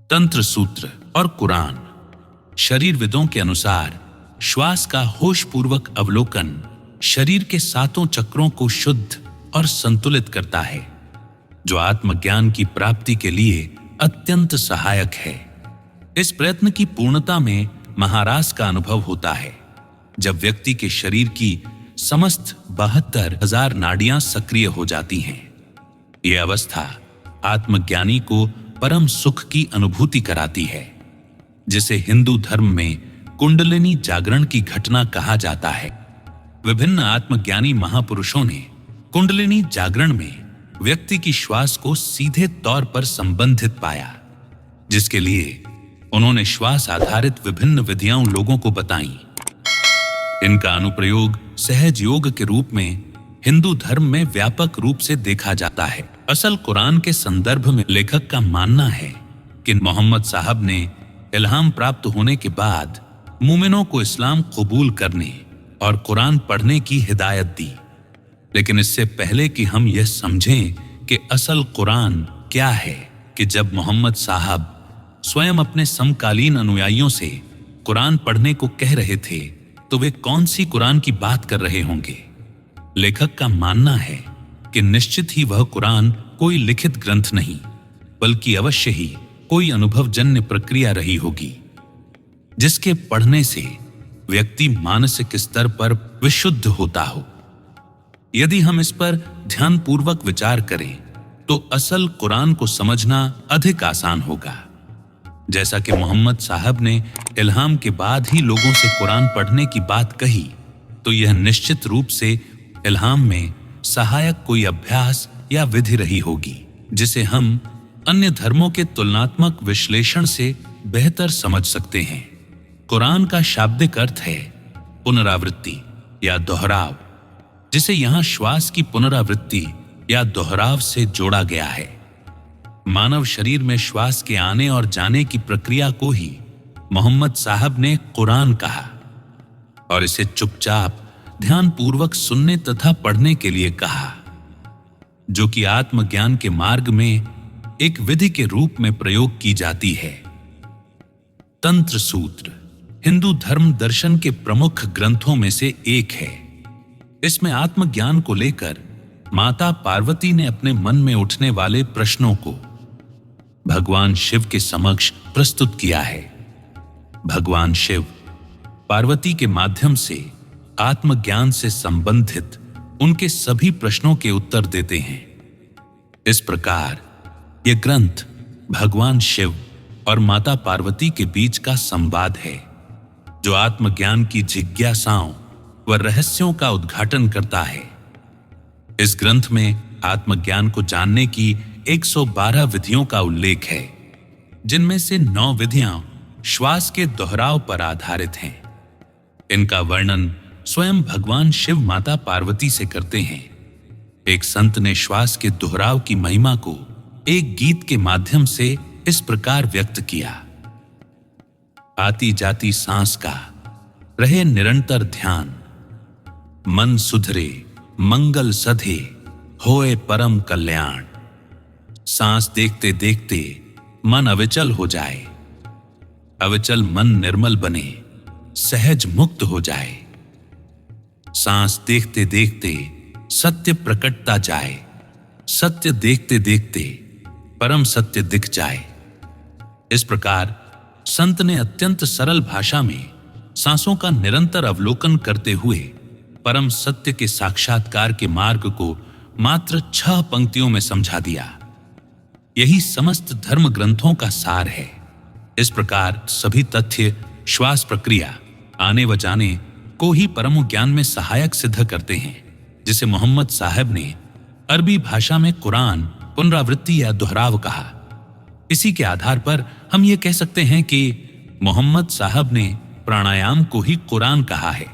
तंत्र सूत्र और कुरान। शरीरविदों के अनुसार श्वास का होशपूर्वक अवलोकन शरीर के 7 चक्रों को शुद्ध और संतुलित करता है, जो आत्मज्ञान की प्राप्ति के लिए अत्यंत सहायक है। इस प्रयत्न की पूर्णता में महारास का अनुभव होता है, जब व्यक्ति के शरीर की समस्त 72,000 नाड़ियां सक्रिय हो जाती हैं। यह अवस्था आत्मज्ञानी को परम सुख की अनुभूति कराती है, जिसे हिंदू धर्म में कुंडलिनी जागरण की घटना कहा जाता है। विभिन्न आत्मज्ञानी महापुरुषों ने कुंडलिनी जागरण में व्यक्ति की श्वास को सीधे तौर पर संबंधित पाया, जिसके लिए उन्होंने श्वास आधारित विभिन्न विधियां लोगों को बताई। इनका अनुप्रयोग सहज योग के रूप में हिंदू धर्म में व्यापक रूप से देखा जाता है। असल कुरान के संदर्भ में लेखक का मानना है कि मोहम्मद साहब ने इल्हाम प्राप्त होने के बाद मोमिनों को इस्लाम कबूल करने और कुरान पढ़ने की हिदायत दी। लेकिन इससे पहले कि हम यह समझें कि असल कुरान क्या है, कि जब मोहम्मद साहब स्वयं अपने समकालीन अनुयायियों से कुरान पढ़ने को कह रहे थे, तो वे कौन सी कुरान की बात कर रहे होंगे। लेखक का मानना है कि निश्चित ही वह कुरान कोई लिखित ग्रंथ नहीं, बल्कि अवश्य ही कोई अनुभवजन्य प्रक्रिया रही होगी, जिसके पढ़ने से व्यक्ति मानसिक स्तर पर विशुद्ध होता हो। यदि हम इस पर ध्यानपूर्वक विचार करें तो असल कुरान को समझना अधिक आसान होगा। जैसा कि मोहम्मद साहब ने इल्हाम के बाद ही लोगों से कुरान पढ़ने की बात कही, तो यह निश्चित रूप से इल्हाम में सहायक कोई अभ्यास या विधि रही होगी, जिसे हम अन्य धर्मों के तुलनात्मक विश्लेषण से बेहतर समझ सकते हैं। कुरान का शाब्दिक अर्थ है पुनरावृत्ति या दोहराव, जिसे यहां श्वास की पुनरावृत्ति या दोहराव से जोड़ा गया है। मानव शरीर में श्वास के आने और जाने की प्रक्रिया को ही मोहम्मद साहब ने कुरान कहा और इसे चुपचाप ध्यानपूर्वक सुनने तथा पढ़ने के लिए कहा, जो कि आत्मज्ञान के मार्ग में एक विधि के रूप में प्रयोग की जाती है। तंत्र सूत्र हिंदू धर्म दर्शन के प्रमुख ग्रंथों में से एक है। इसमें आत्मज्ञान को लेकर माता पार्वती ने अपने मन में उठने वाले प्रश्नों को भगवान शिव के समक्ष प्रस्तुत किया है। भगवान शिव पार्वती के माध्यम से आत्मज्ञान से संबंधित उनके सभी प्रश्नों के उत्तर देते हैं। इस प्रकार यह ग्रंथ भगवान शिव और माता पार्वती के बीच का संवाद है, जो आत्मज्ञान की जिज्ञासाओं व रहस्यों का उद्घाटन करता है। इस ग्रंथ में आत्मज्ञान को जानने की 112 विधियों का उल्लेख है, जिनमें से 9 विधियां श्वास के दोहराव पर आधारित हैं। इनका वर्णन स्वयं भगवान शिव माता पार्वती से करते हैं। एक संत ने श्वास के दोहराव की महिमा को एक गीत के माध्यम से इस प्रकार व्यक्त किया। आती जाती सांस का रहे निरंतर ध्यान, मन सुधरे मंगल सधे होए परम कल्याण। सांस देखते देखते मन अविचल हो जाए, अविचल मन निर्मल बने सहज मुक्त हो जाए। सांस देखते देखते सत्य प्रकटता जाए, सत्य देखते देखते परम सत्य दिख जाए। इस प्रकार संत ने अत्यंत सरल भाषा में सांसों का निरंतर अवलोकन करते हुए परम सत्य के साक्षात्कार के मार्ग को मात्र 6 पंक्तियों में समझा दिया। यही समस्त धर्म ग्रंथों का सार है। इस प्रकार सभी तथ्य श्वास प्रक्रिया आने व जाने को ही परम ज्ञान में सहायक सिद्ध करते हैं, जिसे मोहम्मद साहब ने अरबी भाषा में कुरान पुनरावृत्ति या दोहराव कहा। इसी के आधार पर हम ये कह सकते हैं कि मोहम्मद साहब ने प्राणायाम को ही कुरान कहा है।